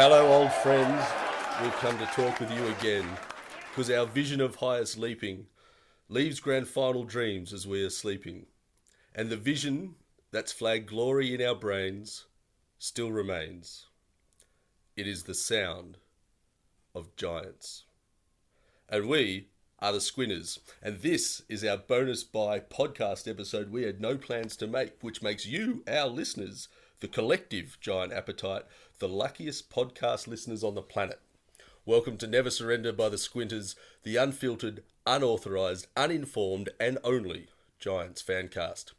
Hello, old friends. We've come to talk with you again, because our vision of highest leaping leaves grand final dreams as we are sleeping, and the vision that's flagged glory in our brains still remains. It is the sound of giants. And we are the Squinters, and this is our bonus by podcast episode we had no plans to make, which makes you, our listeners, the collective giant appetite, the luckiest podcast listeners on the planet. Welcome to Never Surrender by the Squinters, the unfiltered, unauthorised, uninformed, and only Giants fancast.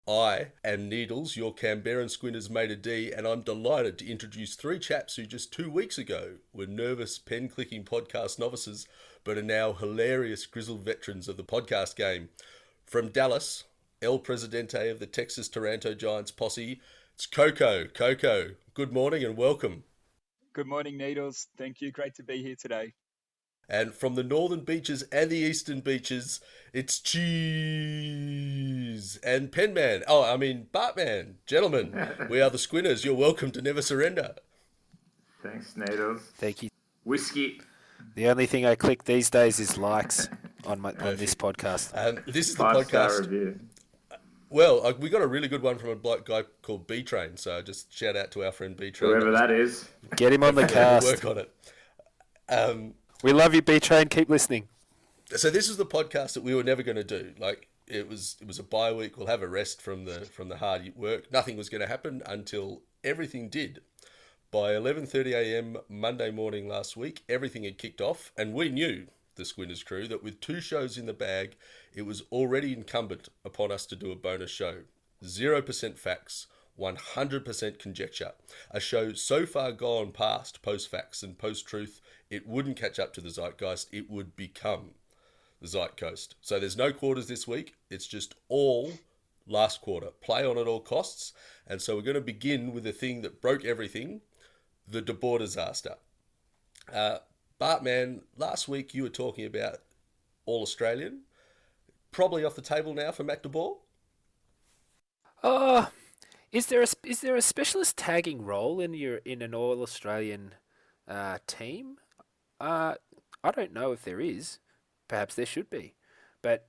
I am Needles, your Canberran Squinters mate D, and I'm delighted to introduce three chaps who just 2 weeks ago were nervous pen-clicking podcast novices, but are now hilarious grizzled veterans of the podcast game. From Dallas, El Presidente of the Texas Taranto Giants posse, it's Coco. Coco, good morning and welcome. Good morning, Needles. Thank you. Great to be here today. And from the northern beaches and the eastern beaches, it's Cheese and Penman. Bartman. Gentlemen, we are the Squinters. You're welcome to Never Surrender. Thanks, Needles. Thank you. Whiskey. The only thing I click these days is likes on this podcast. This is the 5-star podcast. review. Well, we got a really good one from a guy called B-Train, so just shout out to our friend B-Train. Whoever that is. Get him on the cast. Work on it. We love you, B-Train. Keep listening. So this is the podcast that we were never going to do. Like it was a bye week. We'll have a rest from the hard work. Nothing was going to happen until everything did. By 11:30 a.m. Monday morning last week, everything had kicked off, and we knew, the Squinters crew, that with 2 shows in the bag, it was already incumbent upon us to do a bonus show. 0% facts, 100% conjecture. A show so far gone past post-facts and post-truth, it wouldn't catch up to the zeitgeist, it would become the zeitgeist. So there's no quarters this week, it's just all last quarter. Play on at all costs, and so we're going to begin with the thing that broke everything, the De Boer disaster. Bartman, last week you were talking about All Australian. Probably off the table now for Matt De Boer? Is there a specialist tagging role in an All Australian team? I don't know if there is. Perhaps there should be, but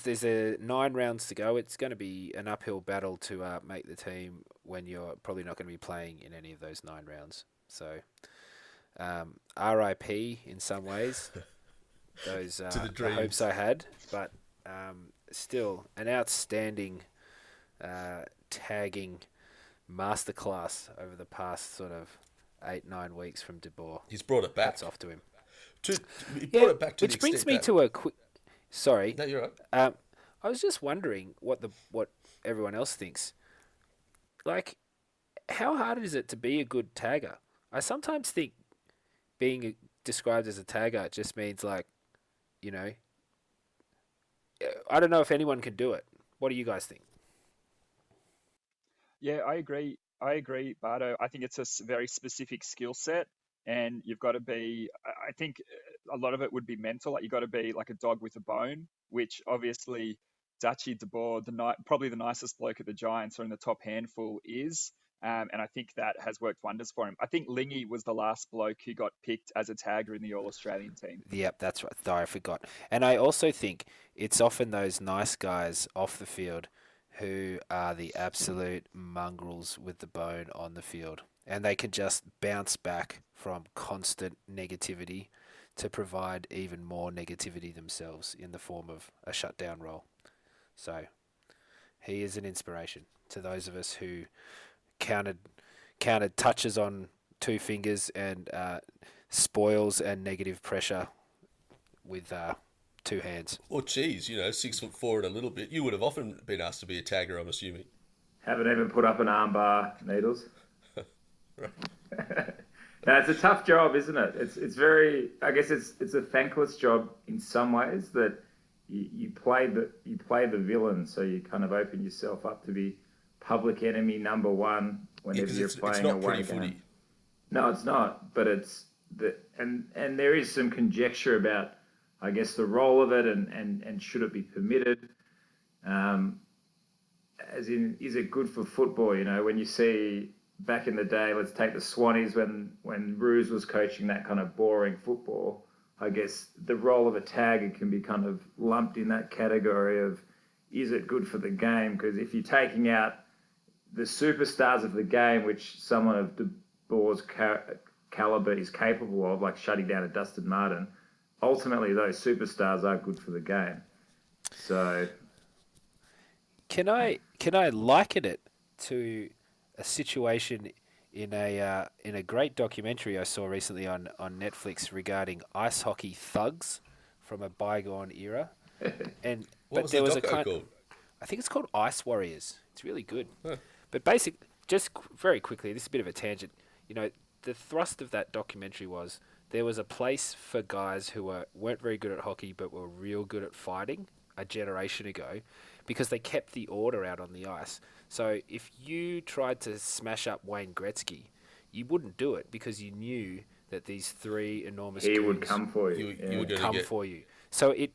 there's 9 rounds to go. It's going to be an uphill battle to make the team when you're probably not going to be playing in any of those 9 rounds. So, RIP in some ways. Those the hopes I had, but still an outstanding tagging masterclass over the past sort of 8-9 weeks from De Boer. He's brought it back. That's off to him. He brought it back to which brings me to a quick. Sorry. No, you're right. I was just wondering what everyone else thinks. Like, how hard is it to be a good tagger? I sometimes think being described as a tagger just means I don't know if anyone can do it. What do you guys think? Yeah, I agree, Bardo. I think it's a very specific skill set, and you've got to be, I think a lot of it would be mental. Like, you've got to be like a dog with a bone, which obviously Dutchy De Boer, probably the nicest bloke at the Giants, or in the top handful, is. And I think that has worked wonders for him. I think Lingy was the last bloke who got picked as a tagger in the All-Australian team. Yep, that's right. I forgot. And I also think it's often those nice guys off the field who are the absolute mongrels with the bone on the field. And they can just bounce back from constant negativity to provide even more negativity themselves in the form of a shutdown role. So he is an inspiration to those of us who counted touches on 2 fingers and spoils and negative pressure with 2 hands. Or geez, 6'4" and a little bit. You would have often been asked to be a tagger, I'm assuming. Haven't even put up an armbar, Needles. Right. No, it's a tough job, isn't it? It's very. I guess it's a thankless job in some ways that you play the villain, so you kind of open yourself up to be public enemy number 1 whenever you're playing a away game. Footy. No, it's not. But it's and there is some conjecture about, I guess, the role of it and should it be permitted. As in, is it good for football? When you see back in the day, let's take the Swannies when Ruse was coaching that kind of boring football. I guess the role of a tagger can be kind of lumped in that category of, is it good for the game? Because if you're taking out the superstars of the game, which someone of De Boer's caliber is capable of, like shutting down a Dustin Martin, ultimately those superstars are good for the game. So, can I liken it to a situation in a great documentary I saw recently on Netflix regarding ice hockey thugs from a bygone era? And What was the doco called? I think it's called Ice Warriors. It's really good. Huh. But very quickly, this is a bit of a tangent. You know, the thrust of that documentary was there was a place for guys who weren't very good at hockey but were real good at fighting a generation ago, because they kept the order out on the ice. So if you tried to smash up Wayne Gretzky, you wouldn't do it because you knew that these three enormous he would goons come for you. would come for you. So it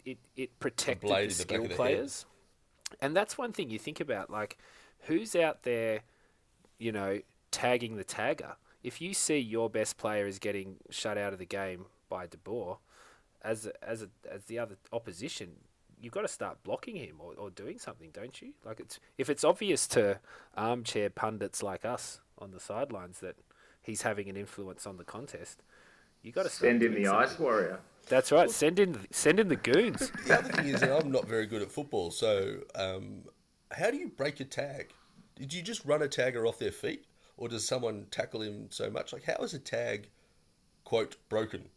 protected the skill players. And that's one thing you think about, like, who's out there, you know, tagging the tagger? If you see your best player is getting shut out of the game by De Boer, as the other opposition, you've got to start blocking him or doing something, don't you? Like, if it's obvious to armchair pundits like us on the sidelines that he's having an influence on the contest, you got to send in the Ice Warrior. That's right. Send in the goons. The other thing is that I'm not very good at football, so how do you break a tag? Did you just run a tagger off their feet, or does someone tackle him so much? Like, how is a tag, quote, broken?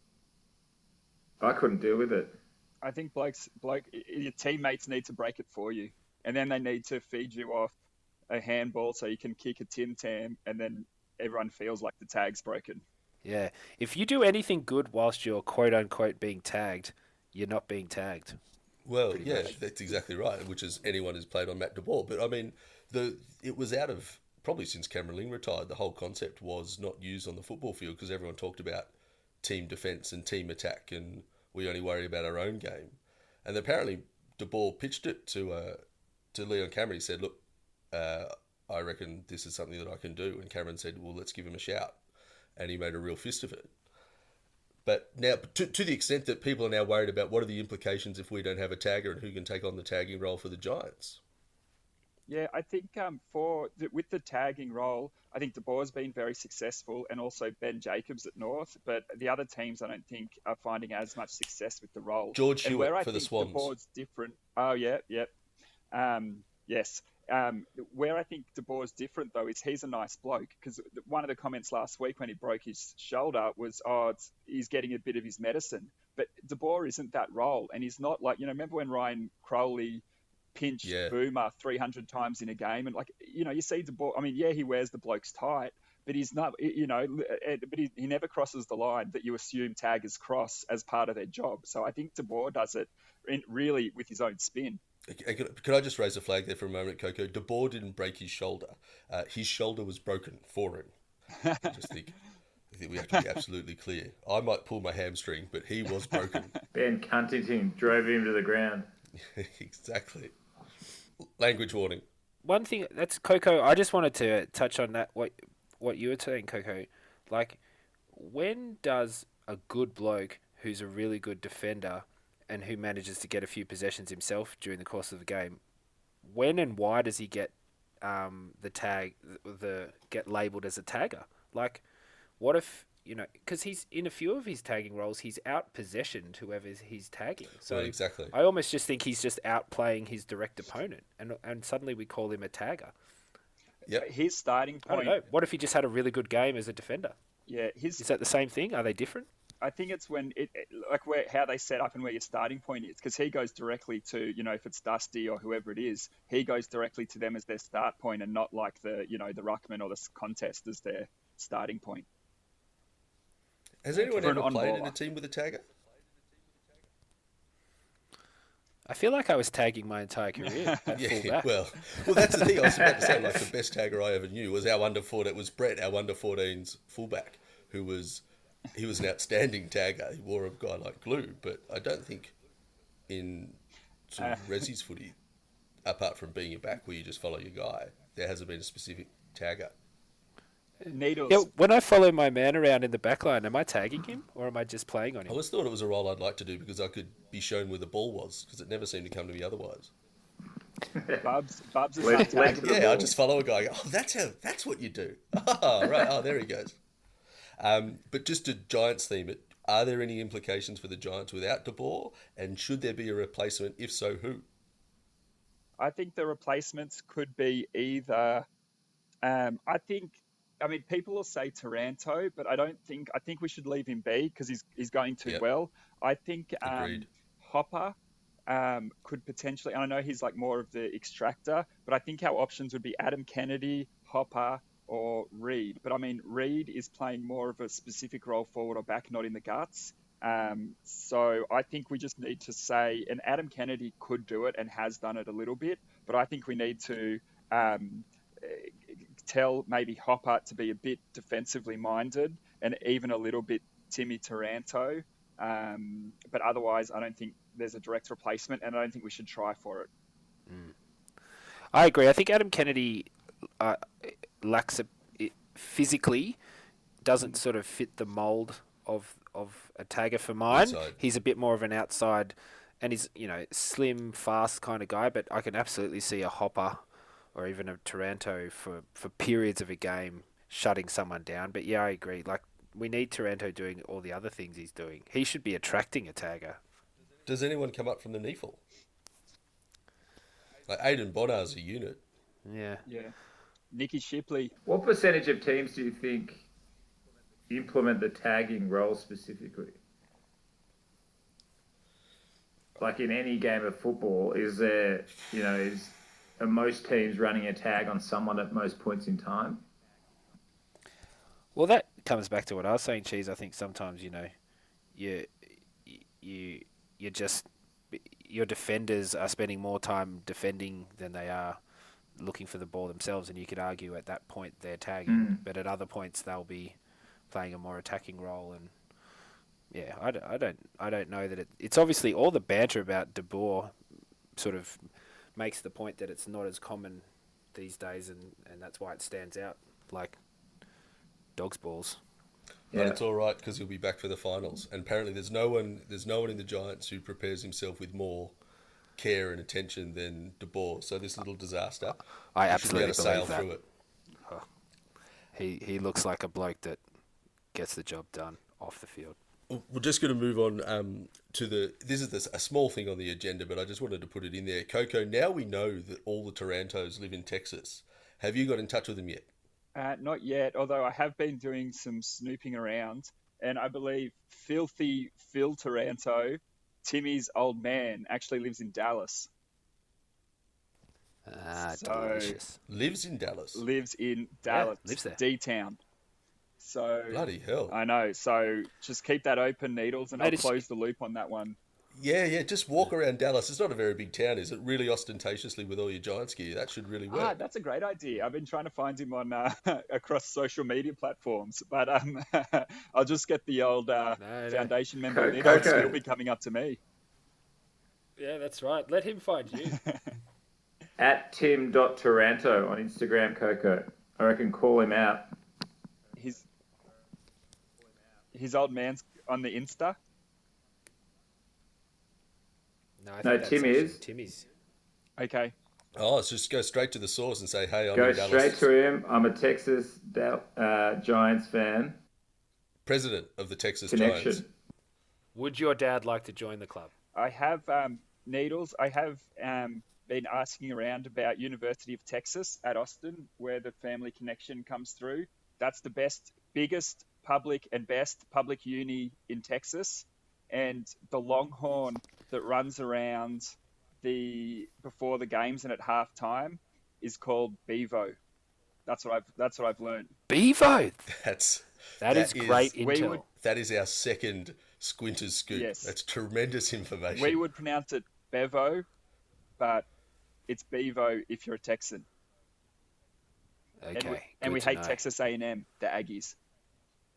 I couldn't deal with it. I think your teammates need to break it for you, and then they need to feed you off a handball so you can kick a Tim Tam, and then everyone feels like the tag's broken. Yeah. If you do anything good whilst you're quote unquote being tagged, you're not being tagged. Well, yeah, that's exactly right, which is anyone who's played on Matt De Boer. But I mean, it was out of, probably since Cameron Ling retired, the whole concept was not used on the football field because everyone talked about team defence and team attack, and we only worry about our own game. And apparently De Boer pitched it to Leon Cameron. He said, look, I reckon this is something that I can do. And Cameron said, well, let's give him a shout. And he made a real fist of it. But now, to the extent that people are now worried about what are the implications if we don't have a tagger and who can take on the tagging role for the Giants. Yeah, I think with the tagging role, I think De Boer's been very successful, and also Ben Jacobs at North. But the other teams, I don't think, are finding as much success with the role. George Hewitt for the Swans. De Boer's different. Oh yeah, yep. Yes. Where I think De Boer's different, though, is he's a nice bloke, because one of the comments last week when he broke his shoulder was, he's getting a bit of his medicine. But De Boer isn't that role, and he's not like, remember when Ryan Crowley pinched Boomer 300 times in a game, and you see De Boer, he wears the bloke's tight, but he's not, but he never crosses the line that you assume taggers cross as part of their job. So I think De Boer does it really with his own spin. Could I just raise a flag there for a moment, Coco? De Boer didn't break his shoulder. His shoulder was broken for him. I think we have to be absolutely clear. I might pull my hamstring, but he was broken. Ben Cuntington drove him to the ground. Exactly. Language warning. One thing, that's Coco, I just wanted to touch on that, what you were saying, Coco. Like, when does a good bloke who's a really good defender and who manages to get a few possessions himself during the course of the game, when and why does he get get labelled as a tagger? Like, what if, because he's in a few of his tagging roles, he's out possessioned whoever he's tagging. So well, exactly. I almost just think he's just outplaying his direct opponent, and suddenly we call him a tagger. Yeah. His starting point. I don't know. What if he just had a really good game as a defender? Yeah. Is that the same thing? Are they different? I think it's when how they set up and where your starting point is, because he goes directly to, if it's Dusty or whoever it is, he goes directly to them as their start point, and not like the ruckman or the contest as their starting point. Has anyone ever played in a team with a tagger? I feel like I was tagging my entire career. Yeah, well, that's the thing. I was about to say, like, the best tagger I ever knew was our under 14. It was Brett, our under 14's fullback, he was an outstanding tagger. He wore a guy like glue, but I don't think in sort of Resi's footy, apart from being a back where you just follow your guy, there hasn't been a specific tagger. Needles. Yeah, when I follow my man around in the back line, am I tagging him or am I just playing on I him? always thought it was a role I'd like to do because I could be shown where the ball was because it never seemed to come to me otherwise. Bubs is Led- not led tagging. to the Yeah, I ball. just follow a guy. Oh, that's what you do. Oh, right. Oh, there he goes. But just to Giants theme it, are there any implications for the Giants without De Boer? And should there be a replacement? If so, who? I think the replacements could be either. I mean, people will say Taranto, but I think we should leave him be because he's going too Yep. well. I think Agreed. Hopper could potentially, and I know he's like more of the extractor, but I think our options would be Adam Kennedy, Hopper, or Reed. But I mean, Reed is playing more of a specific role forward or back, not in the guts. So I think we just need to say, and Adam Kennedy could do it and has done it a little bit, but I think we need to tell maybe Hopper to be a bit defensively minded and even a little bit Timmy Taranto. But otherwise, I don't think there's a direct replacement, and I don't think we should try for it. I agree. I think Adam Kennedy lacks physically, doesn't sort of fit the mould of a tagger for mine. Inside. He's a bit more of an outside, and he's slim, fast kind of guy. But I can absolutely see a Hopper or even a Taranto for periods of a game shutting someone down. But yeah, I agree. Like, we need Taranto doing all the other things he's doing. He should be attracting a tagger. Does anyone come up from the NEFL? Like Aidan Bonnar's a unit. Yeah. Yeah. Nicky Shipley. What percentage of teams do you think implement the tagging role specifically? Like in any game of football, are most teams running a tag on someone at most points in time? Well, that comes back to what I was saying, Cheese. I think sometimes your defenders are spending more time defending than they are looking for the ball themselves, and you could argue at that point they're tagging, but at other points they'll be playing a more attacking role. And yeah, I don't know that it's obviously all the banter about De Boer sort of makes the point that it's not as common these days, and that's why it stands out like dog's balls. But it's all right because he'll be back for the finals. And apparently, there's no one in the Giants who prepares himself with more care and attention than De Boer. So this little disaster, I he absolutely should be able believe to sail that. through it. He looks like a bloke that gets the job done off the field. We're just going to move on to this is a small thing on the agenda, but I just wanted to put it in there. Coco, now we know that all the Tarantos live in Texas. Have you got in touch with them yet? Not yet, although I have been doing some snooping around, and I believe Filthy Phil Taranto, Timmy's old man, actually lives in Dallas. Delicious. Lives in Dallas. Lives in Dallas. Lives there. D-Town. So Bloody hell. I know. So just keep that open, Needles, and I'll close the loop on that one. Yeah. Just walk around Dallas. It's not a very big town, is it? Really ostentatiously with all your Giants gear. That should really work. That's a great idea. I've been trying to find him on across social media platforms, but I'll just get the old foundation member. He'll be coming up to me. Yeah, that's right. Let him find you. At tim.taranto on Instagram, Coco. I reckon call him out. His old man's on the Insta. No, Tim is. Timmy's. Okay. Oh, let's just go straight to the source and say, hey, I'm Go in Dallas. straight to him. I'm a Texas Giants fan. President of the Texas Connection. Giants. Would your dad like to join the club? I have Needles. I have been asking around about University of Texas at Austin, where the family connection comes through. That's the biggest public and best public uni in Texas, and the Longhorn that runs around before the games and at halftime is called Bevo. That's what I've learned. Bevo. That is great intel. That is our second Squinters scoop. Yes. That's tremendous information. We would pronounce it Bevo, but it's Bevo if you're a Texan. Okay. And we hate Texas A&M, the Aggies.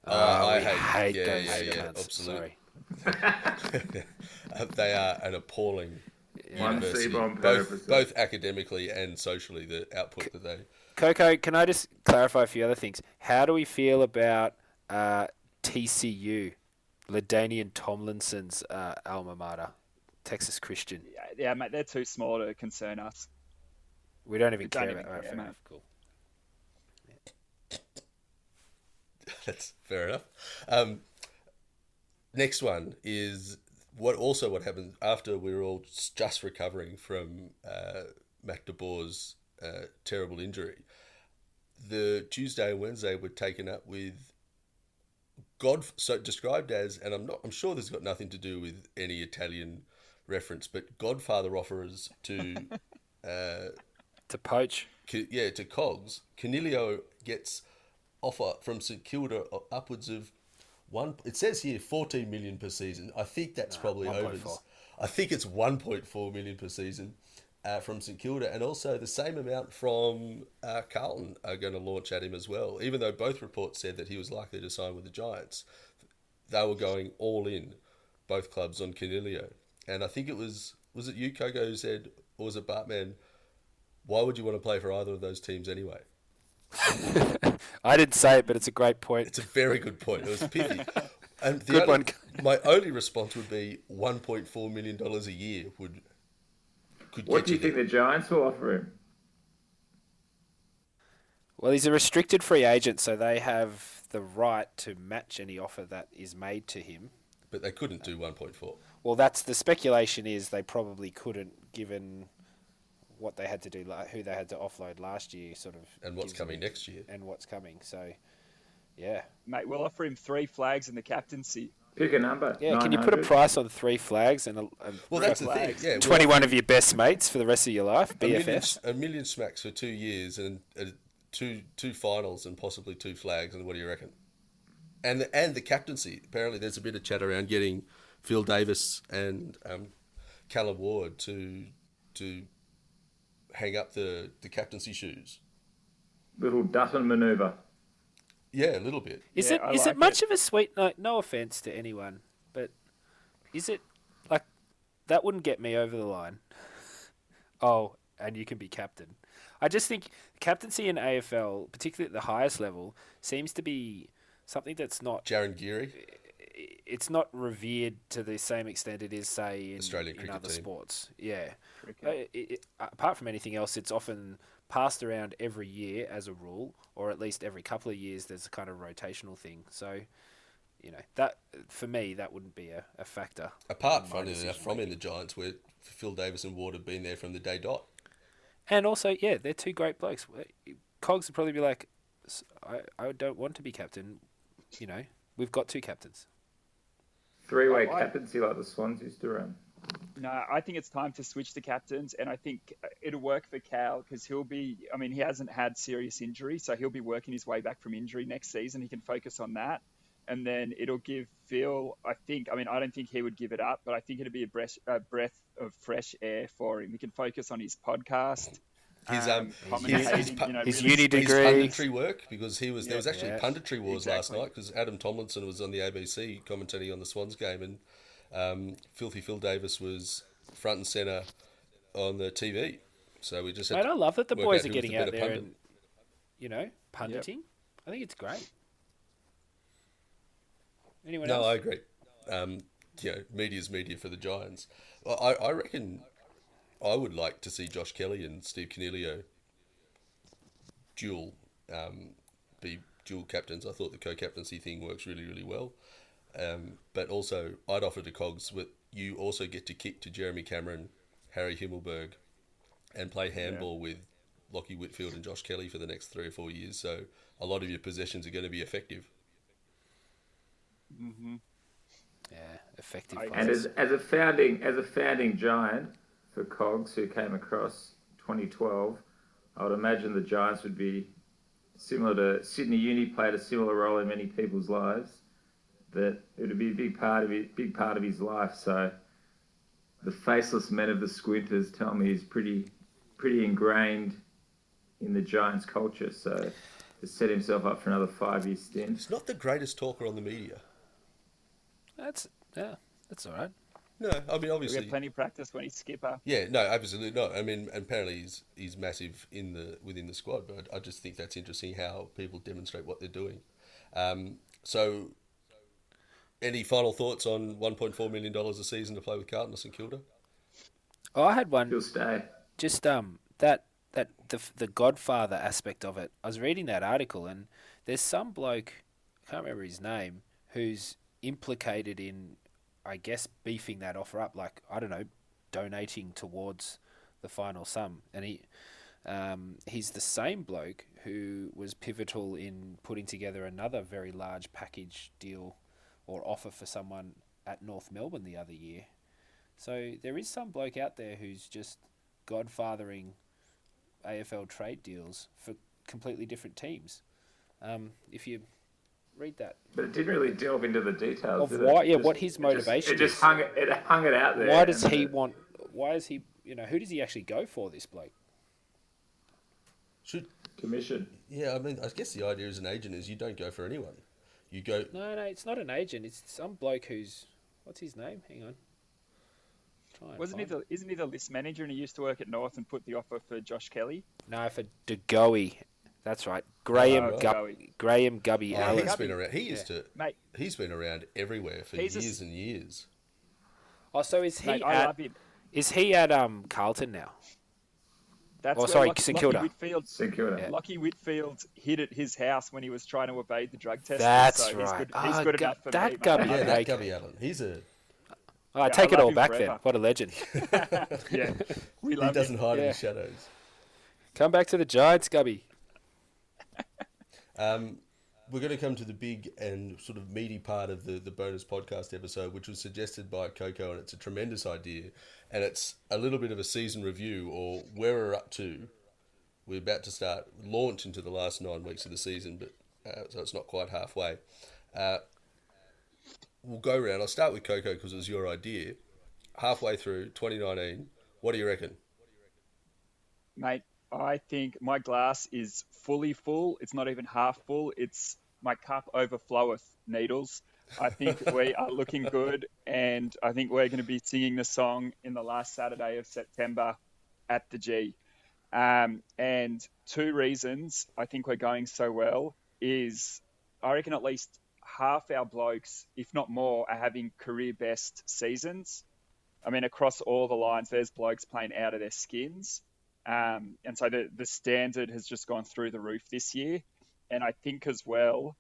I hate those yeah, cunts. absolutely. Sorry. They are an appalling One university, C-bomb per episode. both academically and socially, the output that they... Coco, can I just clarify a few other things? How do we feel about TCU, LaDainian Tomlinson's alma mater, Texas Christian? Yeah, mate, they're too small to concern us. We don't even don't care even about. care, Fair mate. enough. Cool. That's fair enough. Next one is what happened after we were all just recovering from Mac DeBoer's terrible injury. The Tuesday and Wednesday were taken up with so described as, and I'm sure this has got nothing to do with any Italian reference, but Godfather offers to To poach. to Cogs. Coniglio gets offer from St Kilda upwards of it says here 14 million per season. I think that's probably 1.4. over. I think it's 1.4 million per season from St Kilda, and also the same amount from Carlton are going to launch at him as well. Even though both reports said that he was likely to sign with the Giants, they were going all in, both clubs, on Coniglio. And I think it was it you, Coco, who said, or was it Bartman, why would you want to play for either of those teams anyway? I didn't say it, but it's a great point. It's a very good point. It was pithy. And Good one. My only response would be $1.4 million a year could What get do you think there. the Giants will offer him? Well, he's a restricted free agent, so they have the right to match any offer that is made to him. But they couldn't do 1.4. Well, that's the speculation is they probably couldn't, given what they had to do, who they had to offload last year, sort of. And what's coming next year. And what's coming. So, yeah. Mate, we'll offer him 3 flags in the captaincy. Pick a number. Yeah, can you put a 900? price on 3 flags and Well, that's the thing. Yeah, 21 of your best mates for the rest of your life, BFFs? a million smacks for 2 years and two finals and possibly 2 flags. And what do you reckon? And the captaincy. Apparently, there's a bit of chat around getting Phil Davis and Callum Ward to hang up the captaincy shoes. Little Dutton manoeuvre. Yeah, a little bit. Is Yeah, I it like much of a sweet? No offense to anyone, but is it like that wouldn't get me over the line? Oh, and you can be captain. I just think captaincy in AFL, particularly at the highest level, seems to be something that's not. Jaron Geary. It's not revered to the same extent it is, say, in Australian cricket other team. sports. Yeah. Apart from anything else, it's often passed around every year as a rule, or at least every couple of years there's a kind of rotational thing. So, that for me, that wouldn't be a factor. Apart from in the Giants, where Phil Davis and Ward have been there from the day dot. And also, yeah, they're 2 great blokes. Cogs would probably be like, I don't want to be captain. We've got 2 captains. 3-way captaincy like the Swans used to run. No, I think it's time to switch to captains, and I think it'll work for Cal because he hasn't had serious injury, so he'll be working his way back from injury next season. He can focus on that, and then it'll give Phil, I don't think he would give it up, but I think it'll be a breath of fresh air for him. He can focus on his podcast. His his uni degree, his punditry work, because there was actually punditry wars last Exactly. night because Adam Tomlinson was on the ABC commentating on the Swans game, and Filthy Phil Davis was front and centre on the TV. So we just had Mate, I love that the work boys out are who was getting the out better there pundit. and, punditing. I think it's great. Anyone No, else? I agree. Media's media for the Giants. I reckon I would like to see Josh Kelly and Steve Coniglio be dual captains. I thought the co-captaincy thing works really, really well. But also, I'd offer to Cogs you also get to kick to Jeremy Cameron, Harry Himmelberg, and play handball with Lockie Whitfield and Josh Kelly for the next 3 or 4 years. So a lot of your possessions are going to be effective. Mm-hmm. Yeah, effective. And players. as a founding Giant for Cogs who came across 2012, I would imagine the Giants would be similar to Sydney Uni, played a similar role in many people's lives. That it would be a big part of his life. So the faceless men of the Squinters tell me he's pretty ingrained in the Giants culture. So to set himself up for another 5-year stint. He's not the greatest talker on the media. That's all right. No, I mean We obviously. have plenty of practice when he's skipper. Yeah, no, absolutely not. I mean, and apparently he's massive within the squad, but I just think that's interesting how people demonstrate what they're doing. So, any final thoughts on $1.4 million a season to play with Carlton or St Kilda? Oh, I had one. He'll stay. Just that the Godfather aspect of it. I was reading that article, and there's some bloke, I can't remember his name, who's implicated in, I guess, beefing that offer up. Like, I don't know, donating towards the final sum, and he's the same bloke who was pivotal in putting together another very large package deal or offer for someone at North Melbourne the other year. So there is some bloke out there who's just godfathering AFL trade deals for completely different teams. If you read that, But it didn't really delve into the details. of did why, it? yeah, Just- what his motivation It just is. hung it out there. Why does and he it- want? Why is he? Who does he actually go for? This bloke. Should commission? Yeah, I mean, I guess the idea as an agent is you don't go for anyone. You go. No, it's not an agent. It's some bloke who's, what's his name? Hang on. Isn't he the list manager and he used to work at North and put the offer for Josh Kelly? No, for DeGoey. That's right. Graham Oh, Graham Gubby Oh, Allen. he's been around. He used to. Mate, He's been around everywhere for years and years. Oh, so is he mate, I love him. Is he at Carlton now? That's Oh, where sorry, Lockie, St Kilda. St Kilda. Yeah. Lockie Whitfield hid at his house when he was trying to evade the drug test. That's so right. He's good enough for that me. Gubby. Mate. Yeah, Okay. that Gubby Allen. He's a. Oh, I Yeah, take I it love all him back forever. then. What a legend. Yeah, we He love doesn't him. hide in Yeah. his shadows. Come back to the Giants, Gubby. We're going to come to the big and sort of meaty part of the bonus podcast episode, which was suggested by Coco, and it's a tremendous idea. And it's a little bit of a season review, or where we're up to. We're about to launch into the last 9 weeks of the season, but so it's not quite halfway. We'll go around. I'll start with Coco because it was your idea. Halfway through 2019, what do you reckon? Mate, I think my glass is fully full. It's not even half full. It's my cup overfloweth, Needles. I think we are looking good, and I think we're going to be singing the song in the last Saturday of September at the G. And 2 reasons I think we're going so well is I reckon at least half our blokes, if not more, are having career best seasons. I mean, across all the lines, there's blokes playing out of their skins. And so the standard has just gone through the roof this year. And I think as well,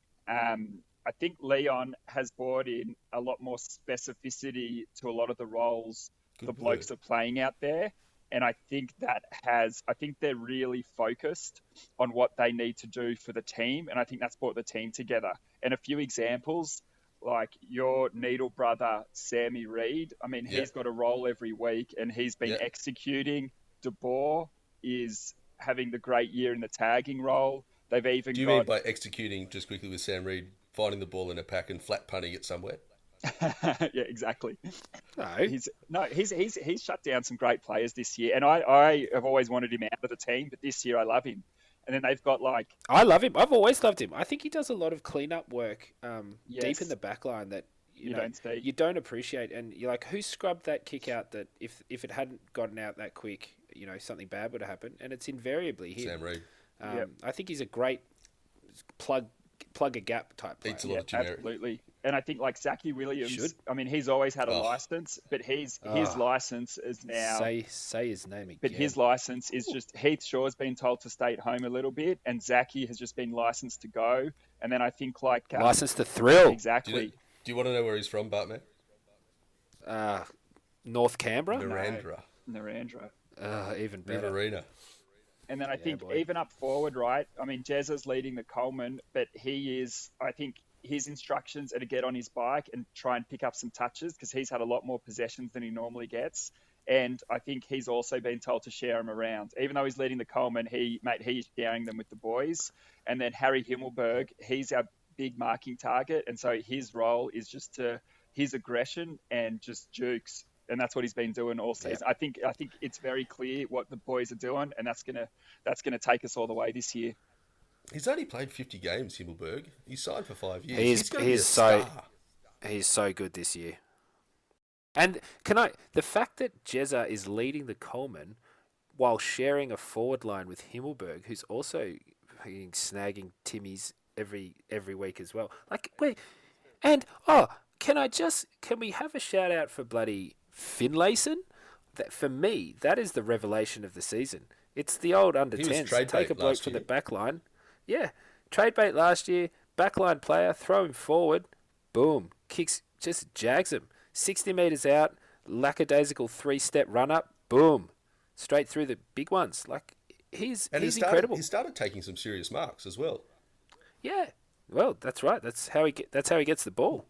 I think Leon has brought in a lot more specificity to a lot of the roles the blokes are playing out there. And I think I think they're really focused on what they need to do for the team. And I think that's brought the team together. And a few examples, like your needle brother, Sammy Reid. I mean, he's got a role every week and he's been executing. De Boer is having the great year in the tagging role. They've even Do you mean by executing, just quickly with Sam Reid, finding the ball in a pack and flat punting it somewhere? Yeah, exactly. No. He's shut down some great players this year, and I have always wanted him out of the team, but this year I love him. And then they've got I love him. I've always loved him. I think he does a lot of cleanup work deep in the back line that you don't see. You don't appreciate, and you're like, who scrubbed that kick out that if it hadn't gotten out that quick, something bad would have happened, and it's invariably him. Sam Reid. I think he's a great plug a gap type player. Eats a lot of generic. Absolutely. And I think Zachy Williams, Should. I mean, he's always had a license, but his license is now... Say his name again. But his license is just... Heath Shaw's been told to stay at home a little bit, and Zachy has just been licensed to go. And then I think licensed to thrill. Exactly. Do you want to know where he's from, Bartman? North Canberra? Narandra. Even better. Riverina. And then I think even up forward, right? I mean, Jez is leading the Coleman, but I think his instructions are to get on his bike and try and pick up some touches because he's had a lot more possessions than he normally gets. And I think he's also been told to share them around. Even though he's leading the Coleman, he's sharing them with the boys. And then Harry Himmelberg, he's our big marking target. And so his role is just his aggression and just jukes. And that's what he's been doing all season. I think it's very clear what the boys are doing, and that's gonna take us all the way this year. He's only played 50 games, Himmelberg. He's signed for 5 years. He's He's so good this year. And the fact that Jezza is leading the Coleman while sharing a forward line with Himmelberg, who's also snagging Timmy's every week as well. Like, wait, and can we have a shout out for bloody Finlayson? That for me, that is the revelation of the season. It's the old under He was 10s. trade Take bait a bloke last from year. the back line. Yeah. Trade bait last year, backline player, throw him forward, boom. Kicks, just jags him. 60 metres out, lackadaisical 3-step run up, boom. Straight through the big ones. Like, he's incredible. He started taking some serious marks as well. Yeah. Well, that's right. That's how he gets the ball.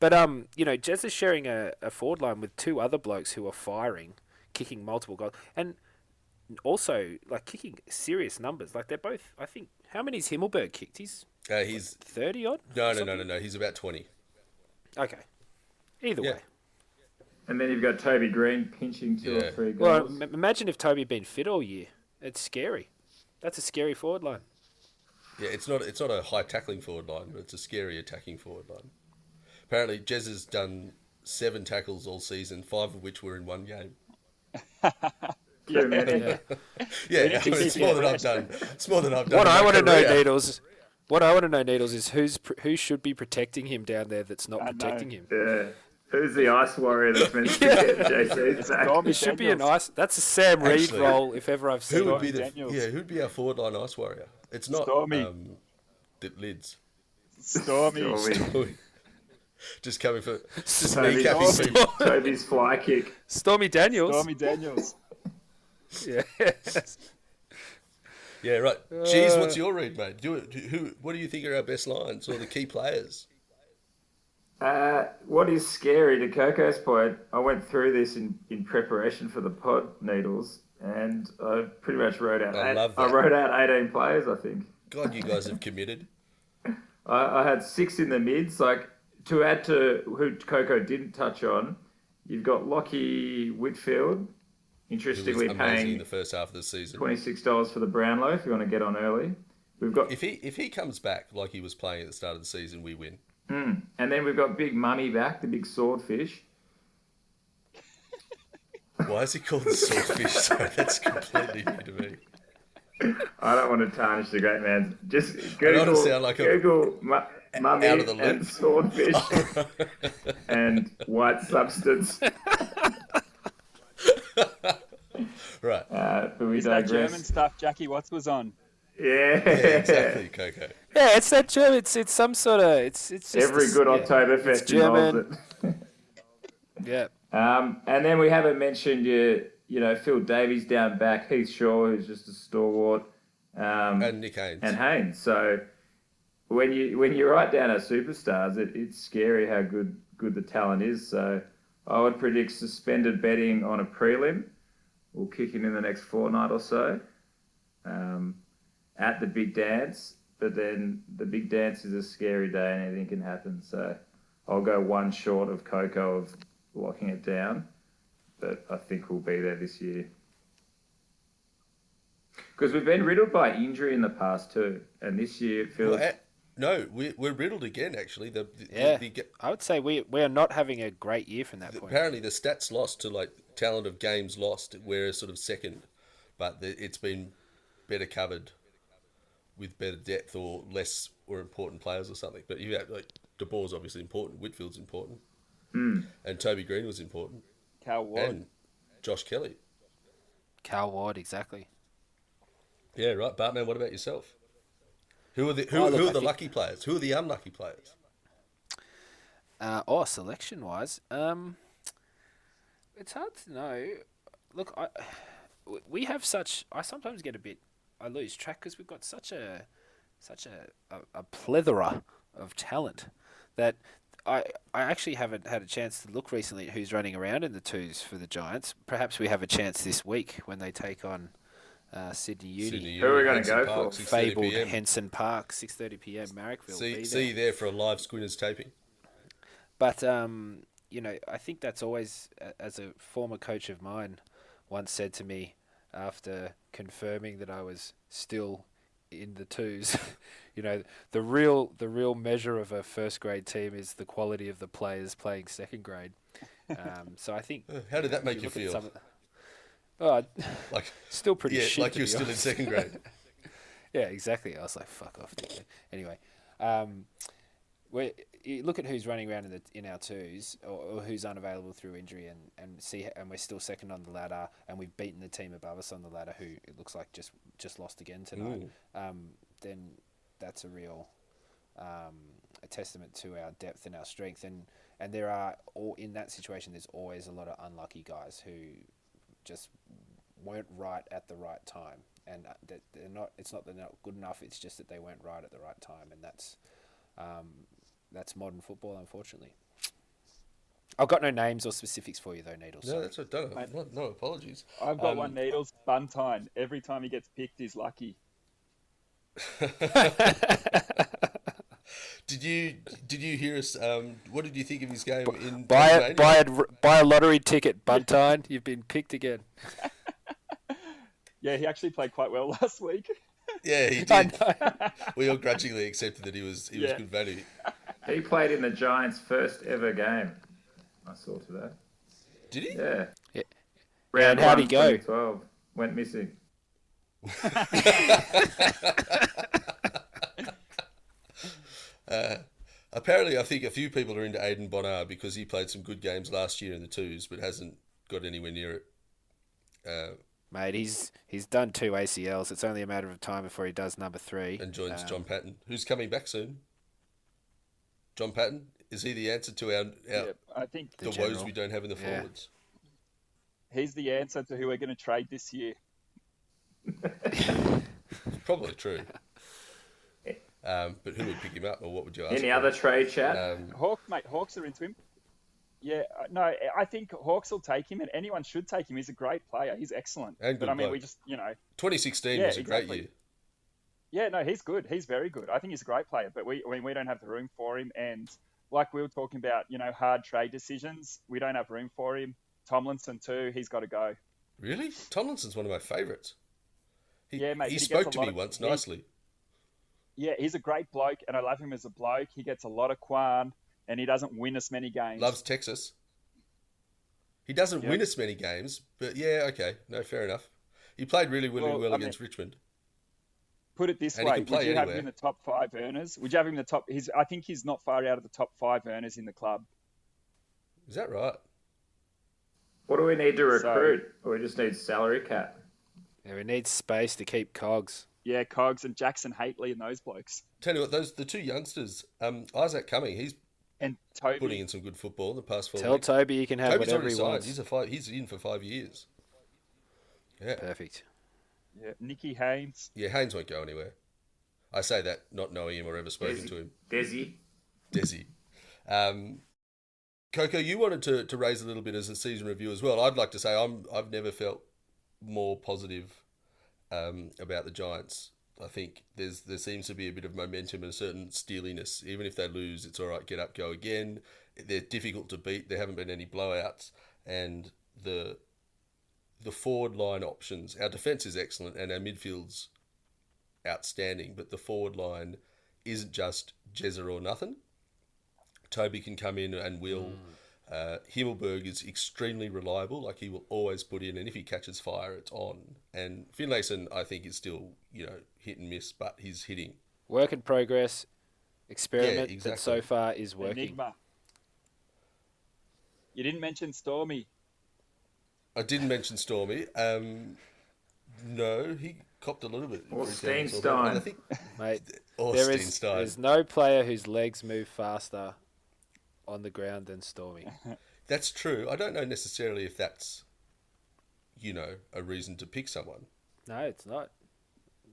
But Jez is sharing a forward line with two other blokes who are firing, kicking multiple goals, and also like kicking serious numbers. Like they're both. I think how many's Himmelberg kicked? He's 30 odd. No. He's about 20. Okay. Either way. And then you've got Toby Green pinching 2 or 3 Well, goals. imagine if Toby had been fit all year. It's scary. That's a scary forward line. Yeah, it's not a high tackling forward line, but it's a scary attacking forward line. Apparently, Jez has done 7 tackles all season, 5 of which were in one game. Too many. Yeah. Yeah, it's more than I've done. It's more than I've done. What in I my want to know, career. Needles. What I want to know, Needles, is who should be protecting him down there that's not protecting him. Yeah. Who's the ice warrior that's meant to get JC's back? Stormy It should be Daniels. an ice. That's a Sam Reed Actually, role if ever I've seen Who would one. be Daniels. who'd be our forward line ice warrior? It's not Stormy. the lids. Stormy. Stormy. Just coming for just Toby's, kneecapping people. Toby's fly kick. Stormy Daniels. Stormy Daniels. Yeah. Yeah, right. Jeez, what's your read, mate? What do you think are our best lines or the key players? What is scary, to Coco's point, I went through this in preparation for the pod, Needles, and I pretty much wrote out I wrote out 18 players, I think. God, you guys have committed. I had 6 in the mids. Like, to add to who Coco didn't touch on, you've got Lockie Whitfield, It was interestingly amazing in paying the first half of the season. $26 for the Brownlow if you want to get on early. We've got If he comes back like he was playing at the start of the season, we win. and then we've got Big Mummy back, the big swordfish. Why is he called the swordfish? Sorry, that's completely new to me. I don't want to tarnish the great man. Just don't Google, wanna sound like Mummy out of the loop. and swordfish and white substance. Right. But we Is that digress. German stuff Jackie Watts was on? Yeah. Yeah, exactly, Coco. Yeah, it's that German. It's some sort of. It's just Every good Oktoberfest It's German. involves it. Yeah. And then we haven't mentioned Phil Davies down back, Heath Shaw, who's just a stalwart, And Nick Haynes. and Haynes. So when you write down our superstars, it's scary how good the talent is. So I would predict suspended betting on a prelim. We'll kick in the next fortnight or so at the big dance. But then the big dance is a scary day and anything can happen. So I'll go one short of Coco of locking it down. But I think we'll be there this year. Because we've been riddled by injury in the past too. And this year it feels... No, we're riddled again, actually. I would say we are not having a great year from that point. Apparently the stats lost to like talent of games lost, we're sort of second. But it's been better covered with better depth or less or important players or something. But you have, like, De Boer's obviously important, Whitfield's important. And Toby Green was important. Cal Ward. And Josh Kelly. Cal Ward, exactly. Yeah, right. Bartman, what about yourself? Who are the lucky players? Who are the unlucky players? Selection wise, it's hard to know. Look, we have such. I sometimes get a bit. I lose track because we've got such a plethora of talent that I actually haven't had a chance to look recently at who's running around in the twos for the Giants. Perhaps we have a chance this week when they take on Sydney Uni. Who are we going to Henson go Park, for? 6:30 Fabled PM. Henson Park, 6:30 p.m. Marrickville. See you there for a live Squinters taping. But I think that's always, as a former coach of mine once said to me after confirming that I was still in the twos, the real measure of a first grade team is the quality of the players playing second grade. So I think. How did that make if you look at feel? some of the- Like, still pretty yeah, shit. like to you're be still in honest. second grade. Yeah, exactly. I was like, fuck off. Dude. Anyway, you look at who's running around in our twos, or who's unavailable through injury, and we're still second on the ladder, and we've beaten the team above us on the ladder, who it looks like just lost again tonight. Then that's a real a testament to our depth and our strength, and there are in that situation. There's always a lot of unlucky guys who just weren't right at the right time, and that they're not. It's not that they're not good enough. It's just that they weren't right at the right time, and that's modern football, unfortunately. I've got no names or specifics for you, though, Needles. No, that's what done. No apologies. I've got one, Needles. Buntine. Every time he gets picked, he's lucky. Did you hear us? What did you think of his game in buy Tasmania? a lottery ticket, Buntine. You've been picked again. Yeah, he actually played quite well last week. Yeah, he I did. know. We all grudgingly accepted that he was good value. He played in the Giants' first ever game. I saw today. Did he? Yeah. Yeah. Round And how'd 1, he go? 2012. Went missing. Apparently, I think a few people are into Aidan Bonar because he played some good games last year in the twos, but hasn't got anywhere near it. Mate, he's done 2 ACLs. It's only a matter of time before he does number 3. And joins John Patton, who's coming back soon. John Patton, is he the answer to our I think the woes we don't have in the forwards? he's the answer to who we're going to trade this year. Probably true. But who would pick him up, or what would you ask? Any other trade chat? Hawks are into him. Yeah, no, I think Hawks will take him, and anyone should take him. He's a great player. He's excellent. And good but I mean, bloke. we just, 2016 was a great year. Yeah, no, he's good. He's very good. I think he's a great player, but we don't have the room for him. And like we were talking about, hard trade decisions, we don't have room for him. Tomlinson too, he's got to go. Really? Tomlinson's one of my favourites. Yeah, mate. He spoke to me once nicely. Yeah, he's a great bloke, and I love him as a bloke. He gets a lot of quan, and he doesn't win us many games. Loves Texas. He doesn't win us many games, but yeah, okay. No, fair enough. He played really well against Richmond. Put it this way, would you have him in the top 5 earners? Would you have him in the top... I think he's not far out of the top 5 earners in the club. Is that right? What do we need to recruit? Or we just need salary cap? Yeah, we need space to keep cogs. Yeah, Cogs and Jackson Haitley and those blokes. Tell you what, the 2 youngsters, Isaac Cumming, he's and Toby putting in some good football in the past 4 Tell weeks. Toby he can have Toby's whatever he already signed. wants. He's in for 5 years. Yeah. Perfect. Yeah, Nicky Haynes. Yeah, Haynes won't go anywhere. I say that not knowing him or ever spoken to him. Desi. Coco, you wanted to raise a little bit as a season review as well. I'd like to say I've never felt more positive about the Giants. I think there seems to be a bit of momentum and a certain steeliness. Even if they lose, it's all right, get up, go again. They're difficult to beat. There haven't been any blowouts. And the forward line options, our defence is excellent and our midfield's outstanding, but the forward line isn't just Jezza or nothing. Toby can come in and will. Himmelberg is extremely reliable. Like, he will always put in, and if he catches fire, it's on. And Finlayson, I think, is still, hit and miss, but he's hitting. Work in progress, experiment, Yeah, exactly. but so far is working. Enigma. You didn't mention Stormy. I didn't mention Stormy. No, he copped a little bit. Or Steenstein. I think, Mate, or Steenstein. there's no player whose legs move faster on the ground than Stormy. That's true. I don't know necessarily if that's, a reason to pick someone. No, it's not.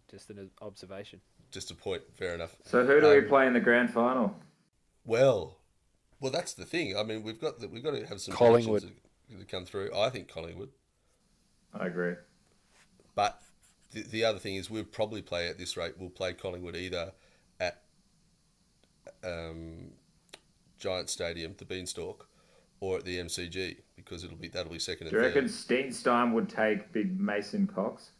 Just an observation. Just a point. Fair enough. So who do we play in the grand final? Well, that's the thing. I mean, we've got to have some Collingwood to come through. I think Collingwood. I agree. But the other thing is we'll probably play at this rate. We'll play Collingwood either at Giant Stadium, the Beanstalk, or at the MCG, because that'll be second and Do you third. reckon Steenstein would take big Mason Cox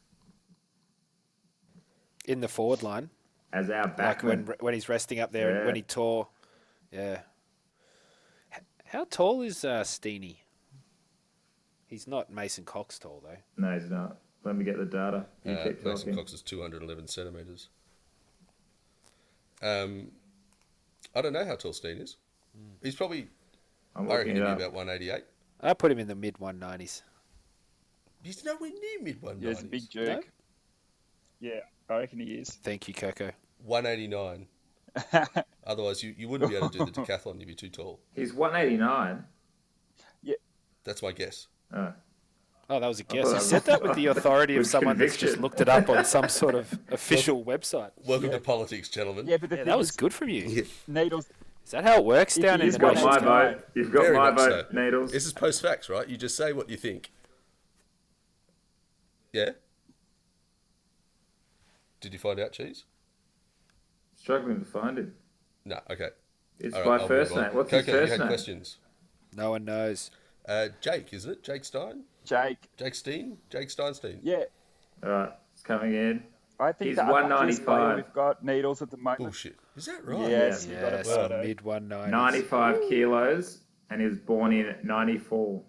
in the forward line, as our like backman? when he's resting up there and when he tore. Yeah. How tall is Steenie? He's not Mason Cox tall, though. No, he's not. Let me get the data. You keep Mason talking. Cox is 211 centimetres. I don't know how tall Steen is. He's probably, I'm I reckon looking he'd it be up. about 188. I put him in the mid 190s. He's nowhere near mid 190s. Yeah, he's a big jerk. No? Yeah, I reckon he is. Thank you, Coco. 189. Otherwise, you wouldn't be able to do the decathlon. You'd be too tall. He's 189. That's my guess. Oh, that was a guess. thought You that said that with the authority of with someone that's just conviction. looked it up on some sort of official website. Welcome to politics, gentlemen. Yeah, but the Yeah, thing that was is, good from you. Needles. Is that how it works down in You've the got nation's my capital? vote. You've got Very my much vote, so. Needles. This is post facts, right? You just say what you think. Yeah? Did you find out, Cheese? Struggling to find it. No, okay. It's All right, by I'll first move on. name. What's Coco, his first you had name? questions. No one knows. Jake, isn't it? Jake Stein? Jake. Jake Steen? Jake Steinstein? Yeah, All right, it's coming in. I think He's the unluckiest player 195. we've got Needles at the moment. Bullshit. Is that right? Yes, you got it, Yes, Bardo. mid 190s. 95 kilos, and he was born in 94.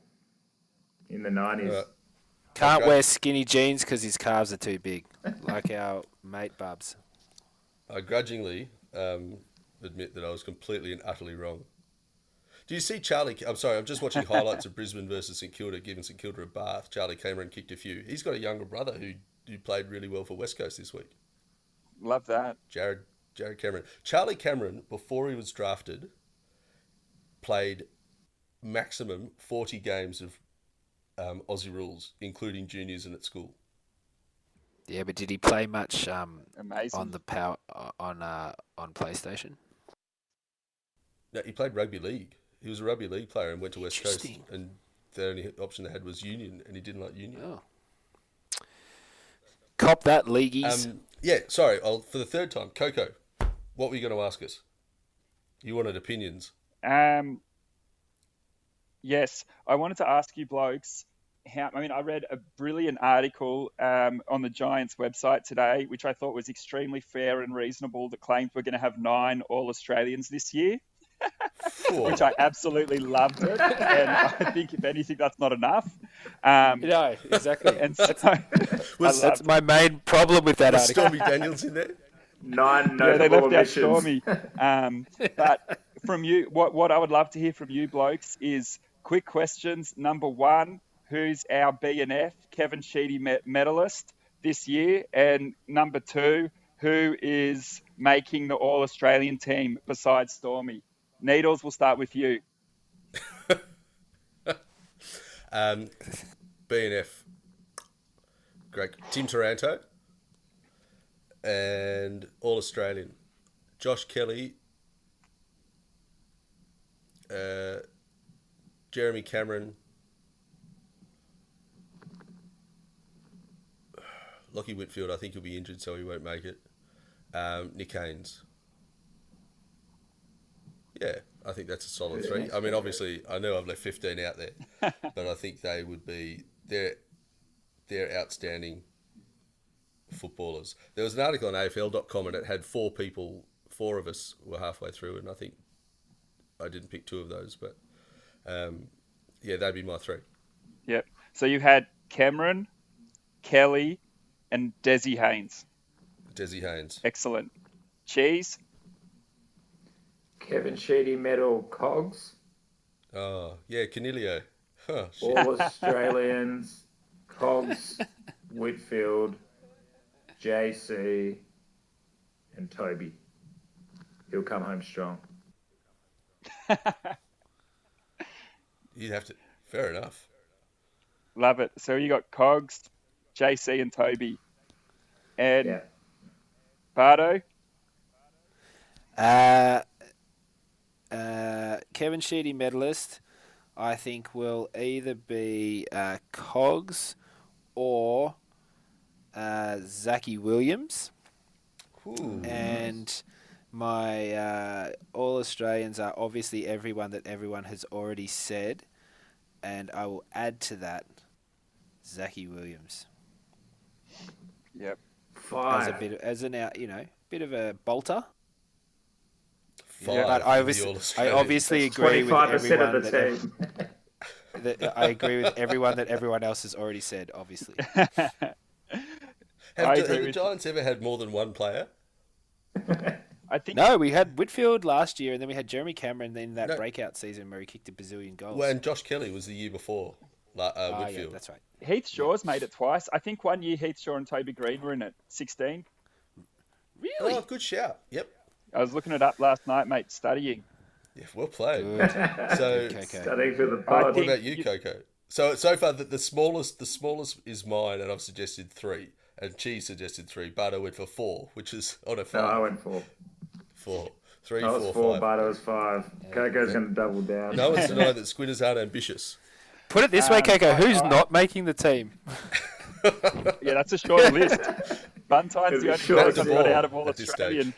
In the 90s. Right. Can't Okay. wear skinny jeans because his calves are too big, like our mate Bubs. I grudgingly admit that I was completely and utterly wrong. Do you see Charlie? I'm sorry, I'm just watching highlights of Brisbane versus St Kilda, giving St Kilda a bath. Charlie Cameron kicked a few. He's got a younger brother who played really well for West Coast this week. Love that. Jared Cameron. Charlie Cameron, before he was drafted, played maximum 40 games of Aussie rules, including juniors and at school. Yeah, but did he play much Amazing. on the on PlayStation? No, he played rugby league. He was a rugby league player and went to West Coast, Interesting. and the only option they had was union, and he didn't like union. Oh. Cop that, leagueies. Yeah, sorry. For the third time, Coco, what were you going to ask us? You wanted opinions. Yes, I wanted to ask you blokes. I read a brilliant article on the Giants website today, which I thought was extremely fair and reasonable, that claimed we're going to have 9 All-Australians this year, which I absolutely loved it. And I think, if anything, that's not enough. No, exactly. And so That's my main problem with that Was article. Stormy Daniels in there? 9 yeah, they notable left out omissions. Stormy. But from you, what I would love to hear from you blokes is quick questions. Number 1, who's our BNF Kevin Sheedy medalist this year? And number 2, who is making the All-Australian team besides Stormy? Needles, we'll start with you. BNF. Great. Tim Taranto. And All Australian. Josh Kelly. Jeremy Cameron. Lockie Whitfield, I think he'll be injured, so he won't make it. Nick Haynes. Yeah, I think that's a solid 3. I mean, obviously, I know I've left 15 out there, but I think they would be... They're outstanding footballers. There was an article on AFL.com and it had 4 of us were halfway through, and I think I didn't pick 2 of those, but yeah, that'd be my 3. Yep. So you had Cameron, Kelly, and Desi Haynes. Desi Haynes. Excellent. Cheese. Kevin Sheedy medal Cogs. Oh, yeah, Coniglio. Huh, shit. All Australians. Cogs, Whitfield, JC, and Toby. He'll come home strong. You'd have to... Fair enough. Love it. So you got Cogs, JC, and Toby. And Yeah. Bardo. Kevin Sheedy medalist, I think, will either be Cogs or Zachy Williams. Ooh, And my All Australians are obviously everyone that everyone has already said, and I will add to that Zachy Williams Yep. as 5. bit of a bolter. 5. But for I the obviously All-Australians. agree with 25% everyone of the that team. I agree with everyone that everyone else has already said. Obviously, Have the Giants ever had more than one player? I think no. We had Whitfield last year, and then we had Jeremy Cameron in that breakout season where he kicked a bazillion goals. Well, and Josh Kelly was the year before Whitfield. Yeah, that's right. Heath Shaw's made it twice. I think one year Heath Shaw and Toby Green were in it, 16. Really? Oh, good shout. Yep. I was looking it up last night, mate, studying. Yeah, well played. Good. So, Studying for the I pod. what about you, Coco? So far, the smallest is mine, and I've suggested 3, and Cheese suggested 3. Bardo went for 4, which is on a 5. No, I went 4. 4, 3, I 4, was 4, 5. Bardo was 5. Coco's going to double down. No one's denying that Squinters aren't ambitious. Put it this way, Coco. Who's not making the team? Yeah, that's a short list. Buntine's the only short person got out of all at this Australian.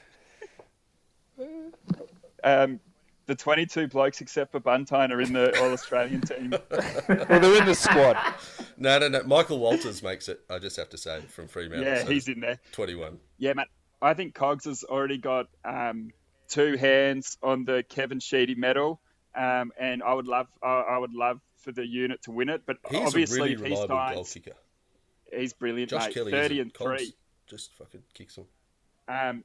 The 22 blokes except for Buntine are in the All-Australian team. Well, they're in the squad. No. Michael Walters makes it, I just have to say, from Fremantle. Yeah, so he's in there. 21. Yeah, Matt. I think Cogs has already got 2 hands on the Kevin Sheedy medal, and I would love for the unit to win it. But He's obviously, a really if he reliable goal starts, kicker. he's brilliant, Josh mate. Kelly 30 isn't. and Cogs 3. just fucking kicks them. And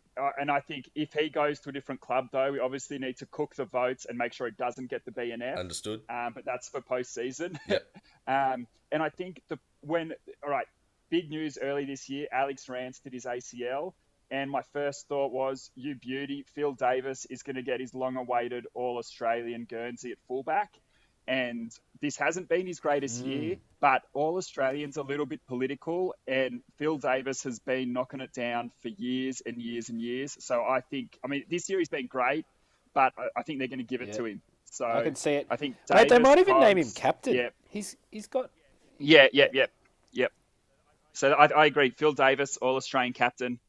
I think if he goes to a different club, though, we obviously need to cook the votes and make sure he doesn't get the BNF. Understood. But that's for post-season. Yep. And I think big news early this year, Alex Rance did his ACL. And my first thought was, you beauty, Phil Davis is going to get his long-awaited All-Australian Guernsey at fullback. And this hasn't been his greatest year, but All-Australian's a little bit political, and Phil Davis has been knocking it down for years and years and years. So this year he's been great, but I think they're going to give it to him. So I can see it. I think Mate, they Davis, might even Cogs, name him captain. Yeah. He's got. Yep. So I agree. Phil Davis, All-Australian captain.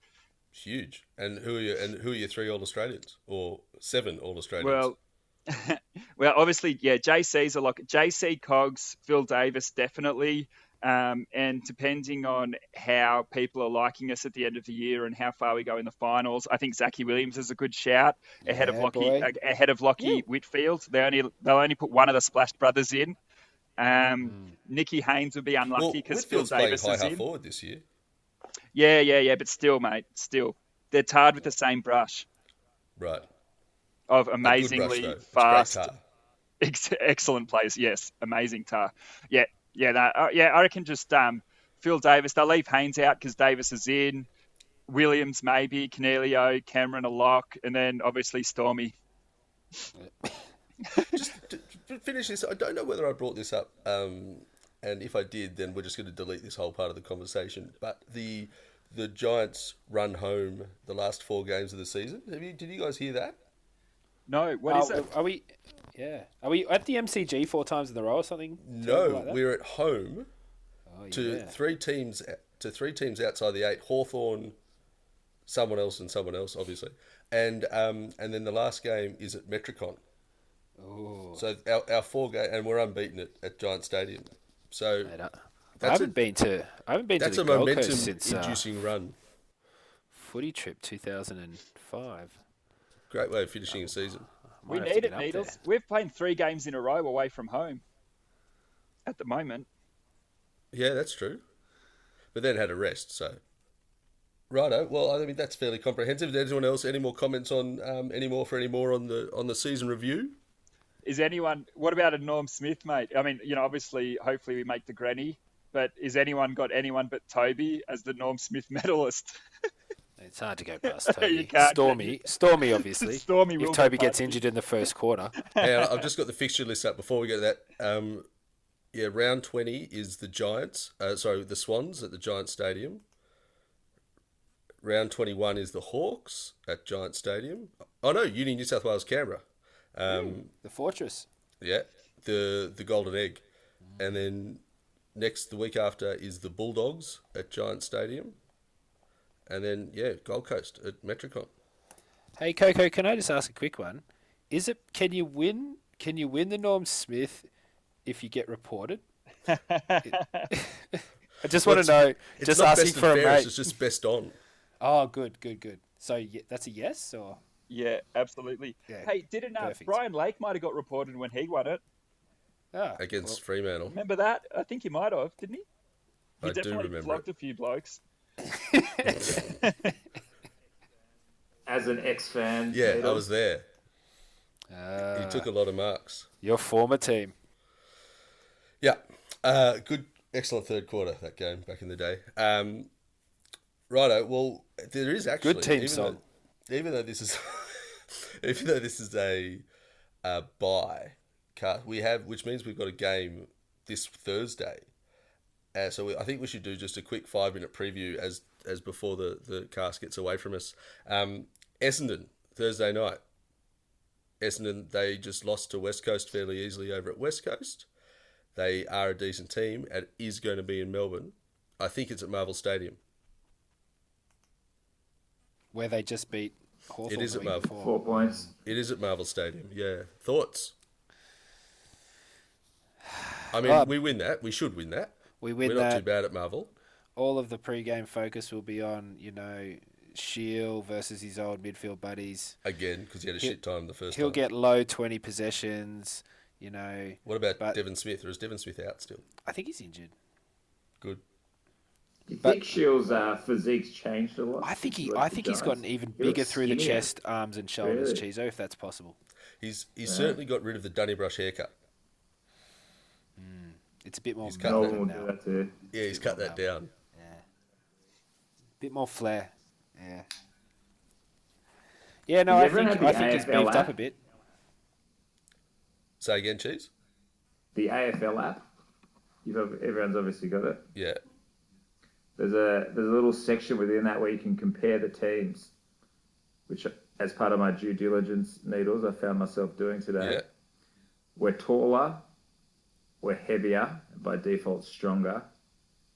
Huge. And who are your 3 All-Australians? Or 7 All-Australians? Well, obviously, yeah, JC's a lock. JC, Cogs, Phil Davis, definitely. And depending on how people are liking us at the end of the year and how far we go in the finals, I think Zachy Williams is a good shout ahead of Lockie Whitfield. They'll only put one of the Splash brothers in. Nicky Haynes would be unlucky because Phil Davis is in. Forward this year. Yeah, but still, mate, they're tarred with the same brush. Right. Of amazingly brush, fast, excellent players. Yes, amazing tar. I reckon just Phil Davis. They'll leave Haynes out because Davis is in. Williams maybe, Coniglio, Cameron a lock, and then obviously Stormy. Just to finish this, I don't know whether I brought this up, and if I did, then we're just going to delete this whole part of the conversation. But the Giants run home the last 4 games of the season. Did you guys hear that? No, what is it? Are we? Yeah, are we at the MCG 4 times in a row or something? No, like that? we're at home to 3 teams outside the 8. Hawthorn, someone else, obviously, and then the last game is at Metricon. Oh. So our 4 game, and we're unbeaten at Giant Stadium. So I haven't been to that's the a Gold Coast since momentum-inducing run. Footy trip 2005. Great way of finishing a season. We need it, Needles. We've played 3 games in a row away from home at the moment. Yeah, that's true. But then had a rest, so. Righto. Well, I mean, that's fairly comprehensive. Does anyone else any more comments on any more on the season review? What about a Norm Smith, mate? I mean, obviously, hopefully we make the granny, but has anyone got anyone but Toby as the Norm Smith medalist? It's hard to go past Toby. You Stormy, obviously. Stormy will if Toby go gets past injured in the first quarter. Yeah, I've just got the fixture list up before we get to that. Round 20 is the Giants. The Swans at the Giant Stadium. Round 21 is the Hawks at Giant Stadium. Oh no, Uni New South Wales, Canberra. The Fortress. Yeah, the Golden Egg. And then the week after is the Bulldogs at Giant Stadium. And then, Gold Coast at Metricon. Hey, Coco, can I just ask a quick one? Can you win the Norm Smith if you get reported? I just want to know, just asking for a mate. It's just best on. Oh, good. So that's a yes, or? Yeah, absolutely. Yeah, hey, didn't Brian Lake might have got reported when he won it? against Fremantle. Remember that? I think he might have, didn't he? He I do definitely remember flogged it. a few blokes. As an ex-fan. Yeah, I Needles. was there. He took a lot of marks. Your former team. Yeah, good, excellent third quarter, that game back in the day. Righto, well, there is actually... Good team song. Even though this is... even though this is a bye, which means we've got a game this Thursday. So I think we should do just a quick 5-minute preview as before the cast gets away from us. Essendon, Thursday night. Essendon, they just lost to West Coast fairly easily over at West Coast. They are a decent team and is going to be in Melbourne. I think it's at Marvel Stadium. Where they just beat Hawthorn. It is at Marvel. 4 points. It is at Marvel Stadium, yeah. Thoughts? I mean, we win that. We should win that. We win We're that. not too bad at Marvel. All of the pre-game focus will be on, Shield versus his old midfield buddies. Again, because he had a shit time the first He'll time. get low 20 possessions, What about Devon Smith? Or is Devon Smith out still? I think he's injured. Good. Do you think Shield's physique's changed a lot? I think since he left he's the gotten Giants? even He looks bigger through the skinnier. chest, arms and shoulders, Really? Cheezo, if that's possible. He's certainly got rid of the Dunnybrush haircut. It's a bit more He's cut No that one will now. do that too. Yeah, he's cut that down. Yeah. Bit more flair. Yeah. Yeah, no, Has I everyone think had the he's AFL beefed up app? a bit. Say again, Cheese? The AFL app. Everyone's obviously got it. Yeah. There's a little section within that where you can compare the teams, which, as part of my due diligence, Needles, I found myself doing today. Yeah. We're taller, we're heavier, by default stronger,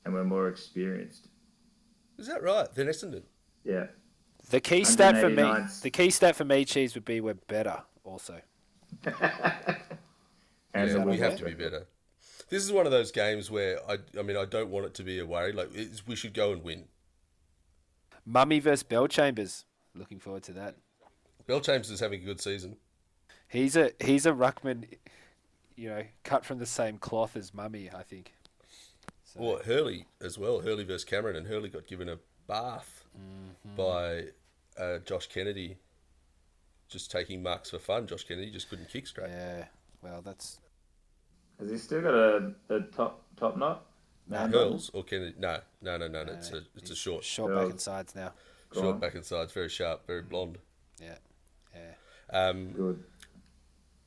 and we're more experienced. Is that right? Then Essendon. Yeah. The key stat for me, 189. Cheese, would be we're better. Also, And Yeah, the we win have to be record. better. This is one of those games where I don't want it to be a worry. Like we should go and win. Mummy versus Bell Chambers. Looking forward to that. Bell Chambers is having a good season. He's a ruckman, cut from the same cloth as Mummy, I think. So, Well, Hurley as well. Hurley versus Cameron, and Hurley got given a bath by Josh Kennedy. Just taking marks for fun. Josh Kennedy just couldn't kick straight. yeah. Well, that's Has he still got a top knot? Man bun? Hurls or Kennedy? No. It's a short short Hurls. back and sides now. Go short on. back and sides, very sharp, very blonde. Yeah. Good.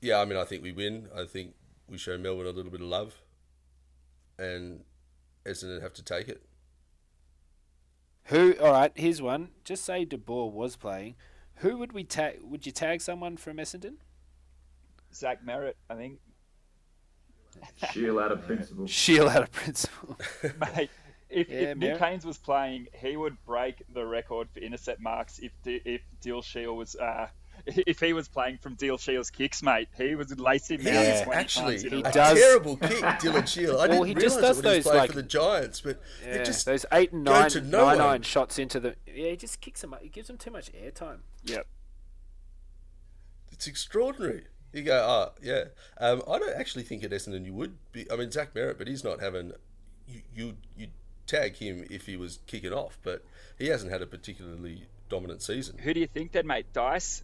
Yeah, I mean, I think we win. I think we show Melbourne a little bit of love, and Essendon have to take it. All right, here's one. Just say De Boer was playing. Who would we tag? Would you tag someone from Essendon? Zach Merritt, I think. Shield out of principle. Shield out of principle. Mate, if Yeah, Nick Merritt. Haynes was playing, he would break the record for intercept marks if Deal Shield was if he was playing from Deal Shield's kicks, mate. He would lace him He out is 20 actually times in a he row. a does- terrible kick, Dylan Shield. I Well, didn't he realise just does it when he was those, playing like- for the Giants, but Yeah, it just those 8 and go 9, to no 9 one. shots into the. Yeah, he just kicks them up. He gives them too much airtime. Yep. it's extraordinary. You go, yeah. I don't actually think at Essendon you would be. I mean, Zach Merritt, but he's not having. You tag him if he was kicking off, but he hasn't had a particularly dominant season. Who do you think then, mate? Dice,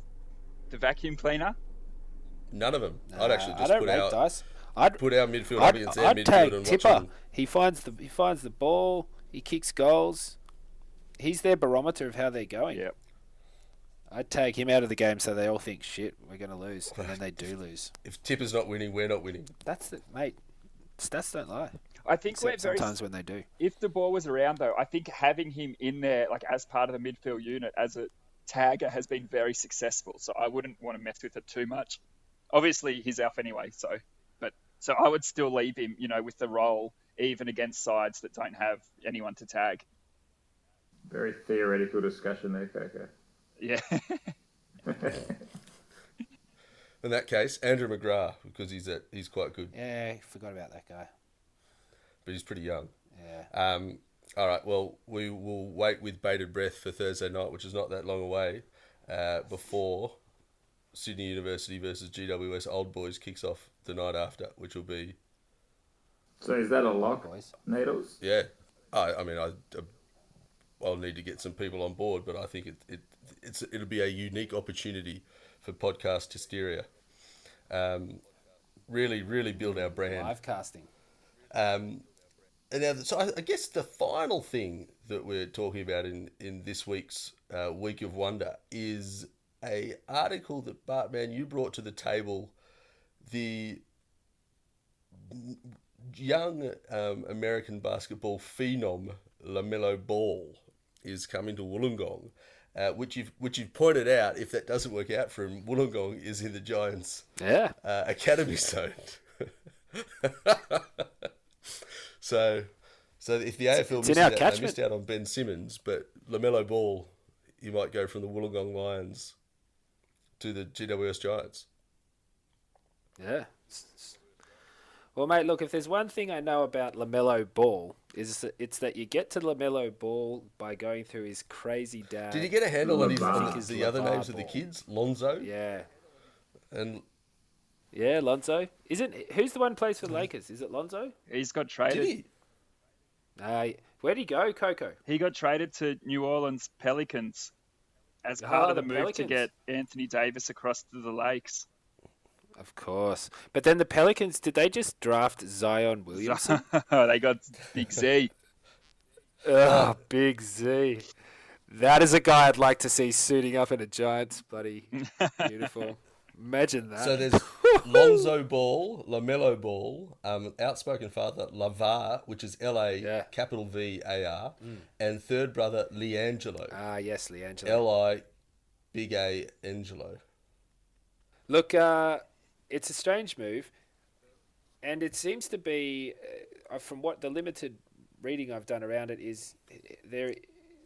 the vacuum cleaner. None of them. I'd actually I just don't put rate our Dice. I'd midfield up against their I'd midfield tag and Tipper. watch them. He finds the ball. He kicks goals. He's their barometer of how they're going. Yep. I'd tag him out of the game so they all think, shit, we're going to lose. And then they do lose. If Tipper's not winning, we're not winning. That's the, mate, stats don't lie. I think Except we're very. sometimes when they do. If the ball was around, though, I think having him in there, like as part of the midfield unit, as a tagger, has been very successful. So I wouldn't want to mess with it too much. Obviously, he's off anyway. So I would still leave him, with the role, even against sides that don't have anyone to tag. Very theoretical discussion there, Coco. Yeah. In that case, Andrew McGrath, because he's quite good, Yeah, forgot about that guy. but he's pretty young. Yeah. All right, well, we will wait with bated breath for Thursday night, which is not that long away, before Sydney University versus GWS Old Boys kicks off the night after, which will be... So is that a lock, boys. Needles? Yeah. I'll need to get some people on board, but I think it'll be a unique opportunity for podcast hysteria. Really, really build our brand. Live casting. And now, so I guess the final thing that we're talking about in this week's Week of Wonder is a article that, Bartman, you brought to the table. The young American basketball phenom LaMelo Ball is coming to Wollongong, which you've pointed out, if that doesn't work out for him, Wollongong is in the Giants' academy zone. So if the AFL missed out, they missed out on Ben Simmons, but LaMelo Ball, he might go from the Wollongong Lions to the GWS Giants. Yeah. Well, mate, look, if there's one thing I know about LaMelo Ball, it's that you get to LaMelo Ball by going through his crazy dad. Did you get a handle on the other names of the kids? Lonzo? Yeah. And yeah, Lonzo. Who's the one who plays for the Lakers? Is it Lonzo? He's got traded. Did he? Where'd he go, Coco? He got traded to New Orleans Pelicans as part of the move to get Anthony Davis across to the Lakes. Of course. But then the Pelicans, did they just draft Zion Williamson? They got Big Z. Oh, Big Z. That is a guy I'd like to see suiting up in a Giants bloody uniform. Imagine that. So there's Lonzo Ball, LaMelo Ball, outspoken father LaVar, which is L-A capital V-A-R, and third brother LiAngelo. Ah, yes, LiAngelo. L-I big A Angelo. Look, it's a strange move, and it seems to be, from what the limited reading I've done around it, is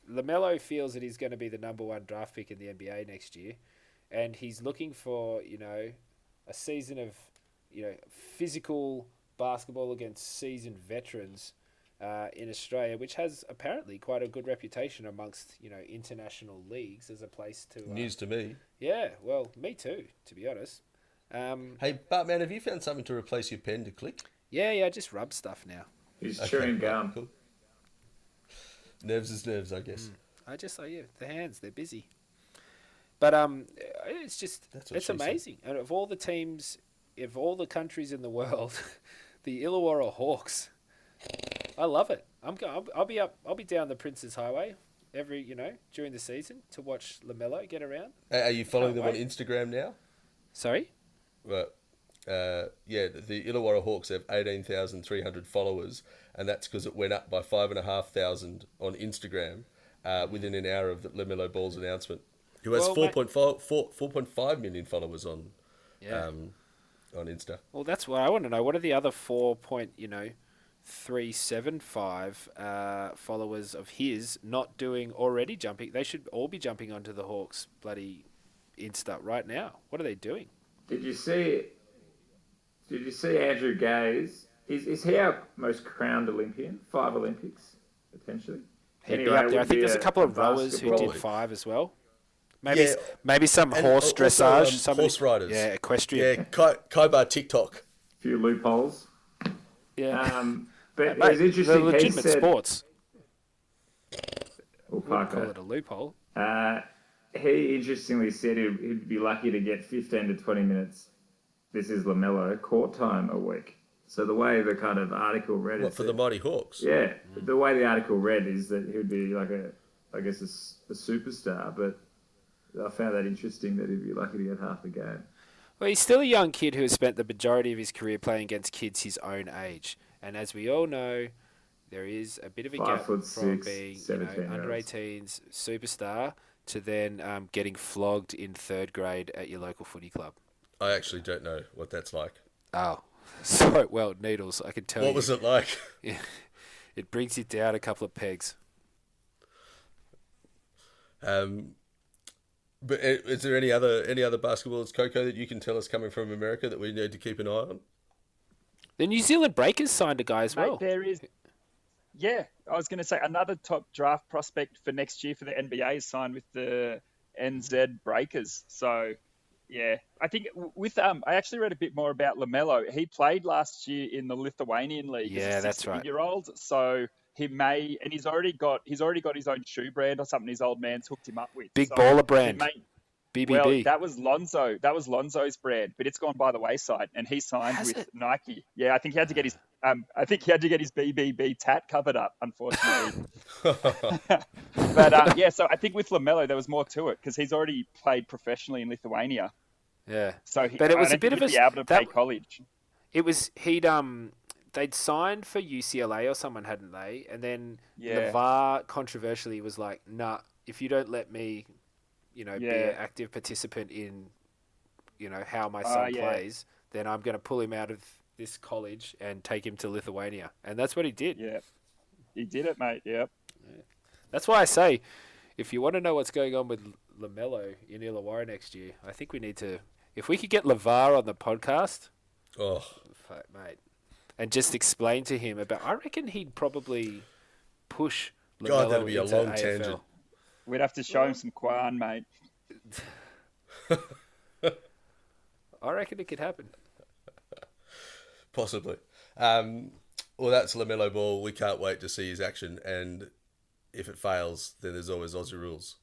LaMelo feels that he's going to be the number one draft pick in the NBA next year, and he's looking for, a season of, physical basketball against seasoned veterans in Australia, which has apparently quite a good reputation amongst, international leagues as a place to... News to me. Yeah, well, me too, to be honest. Hey, Bartman, have you found something to replace your pen to click? Yeah, I just rub stuff now. He's chewing gum. Cool. Nerves is nerves, I guess. The hands, they're busy. But it's just, it's amazing. And of all the teams, of all the countries in the world, the Illawarra Hawks, I love it. I'll be down the Prince's Highway during the season to watch LaMelo get around. Are you following them on Instagram now? Sorry? Well, the Illawarra Hawks have 18,300 followers, and that's because it went up by 5,500 on Instagram within an hour of LaMelo Ball's announcement. Who has 4.5 million followers on Insta. Well, that's what I want to know. What are the other 375 followers of his not doing already jumping? They should all be jumping onto the Hawks bloody Insta right now. What are they doing? Did you see Andrew Gaze? Is he our most crowned Olympian? 5 Olympics, potentially. He'd be up there. I think there's a couple of rowers who did 5 as well. Maybe some horse dressage. Horse riders. Yeah, equestrian. Yeah, Kaibar TikTok. A few loopholes. Yeah. But mate, it was interesting. The legitimate sports. We'll call it a loophole. He interestingly said he'd be lucky to get 15 to 20 minutes. This is LaMelo court time a week. So the way the kind of article read for the Mighty Hawks? Yeah. The way the article read is that he would be like a superstar, but I found that interesting that he'd be lucky to get half a game. Well, he's still a young kid who has spent the majority of his career playing against kids his own age. And as we all know, there is a bit of a gap from being under 18s superstar to then getting flogged in 3rd grade at your local footy club. I actually don't know what that's like. Oh, so, well, Needles, I can tell you. What was it like? Yeah, it brings you down a couple of pegs. But is there any other basketballers, Coco, that you can tell us coming from America that we need to keep an eye on? The New Zealand Breakers signed a guy as well. There is. Yeah, I was going to say another top draft prospect for next year for the NBA is signed with the NZ Breakers. So Yeah, I think with I actually read a bit more about LaMelo. He played last year in the Lithuanian league Yeah, as a that's right. 16-year-old. So he may, and he's already got his own shoe brand or something. His old man's hooked him up with. Big So baller he brand, may. Well, BBB. that was Lonzo. That was Lonzo's brand, but it's gone by the wayside, and he signed Has with it? Nike. Yeah, I think he had to get his. I think he had to get his BBB tat covered up, unfortunately. But yeah, so I think with LaMelo there was more to it because he's already played professionally in Lithuania, Yeah, so but it I was a don't bit think of he'd a be able to pay that. college. It was they'd signed for UCLA or someone, hadn't they? And then Yeah, LeVar controversially was like, "Nah, if you don't let me, be an yeah, active participant in, how my son yeah. plays, then I'm going to pull him out of this college and take him to Lithuania." And that's what he did. Yeah, he did it, mate. Yep. That's why I say, if you want to know what's going on with LaMelo in Illawarra next year, I think we need to. If we could get LeVar on the podcast, Oh, fuck, mate, and just explain to him about, I reckon he'd probably push God, LaMelo that'd be a into long AFL. tangent. We'd have to show him some Quan, mate. I reckon it could happen. Possibly. Well, that's LaMelo Ball. We can't wait to see his action, and if it fails, then there's always Aussie rules.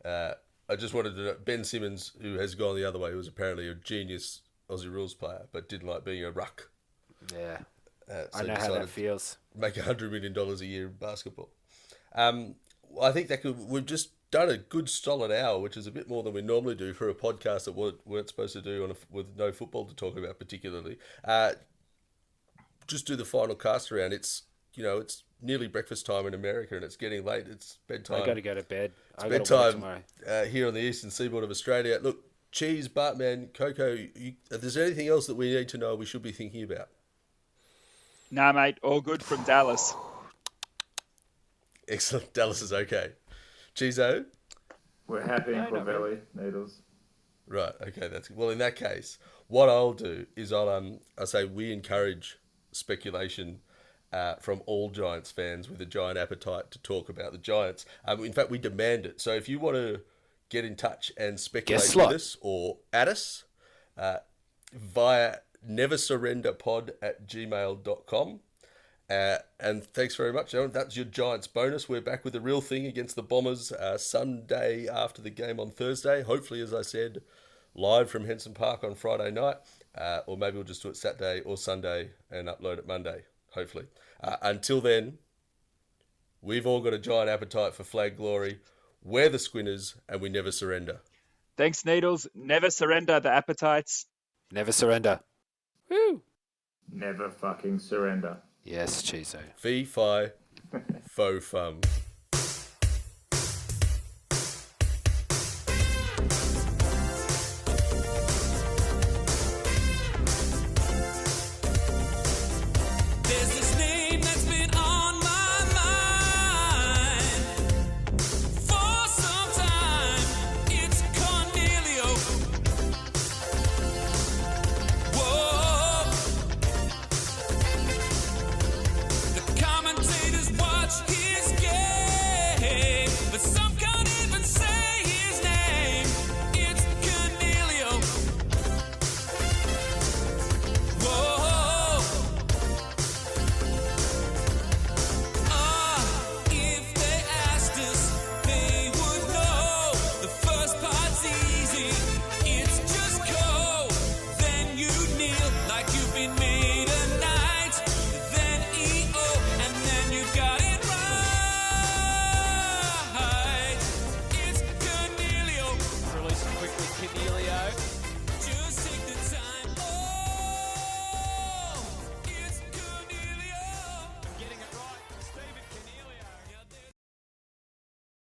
I just wanted to know, Ben Simmons, who has gone the other way, was apparently a genius Aussie rules player, but didn't like being a ruck. Yeah, So I know how decided that feels. to make $100 million a year in basketball. I think we've just done a good solid hour, which is a bit more than we normally do for a podcast that weren't supposed to do with no football to talk about particularly. Just do the final cast around. It's nearly breakfast time in America, and it's getting late. It's bedtime. I got to go to bed. It's I got to work bedtime tomorrow. here on the eastern seaboard of Australia. Look, Cheese, Bartman, Coco, if there's anything else that we need to know, we should be thinking about. Nah, mate, all good from Dallas. Excellent. Dallas is okay. Cheezo? We're happy in No, not Clavelli, Needles. Right, okay, well in that case, what I'll do is I'll say we encourage speculation from all Giants fans with a giant appetite to talk about the Giants. In fact, we demand it. So if you want to get in touch and speculate Guest with slot. us or at us via neversurrenderpod@gmail.com. And thanks very much, Aaron. That's your Giants bonus. We're back with the real thing against the Bombers Sunday after the game on Thursday. Hopefully, as I said, live from Henson Park on Friday night. Or maybe we'll just do it Saturday or Sunday and upload it Monday, hopefully. Until then, we've all got a giant appetite for flag glory. We're the Squinters, and we never surrender. Thanks, Needles. Never surrender the appetites. Never surrender. Woo! Never fucking surrender. Yes, Chizo. Fee, fi, fo, fum.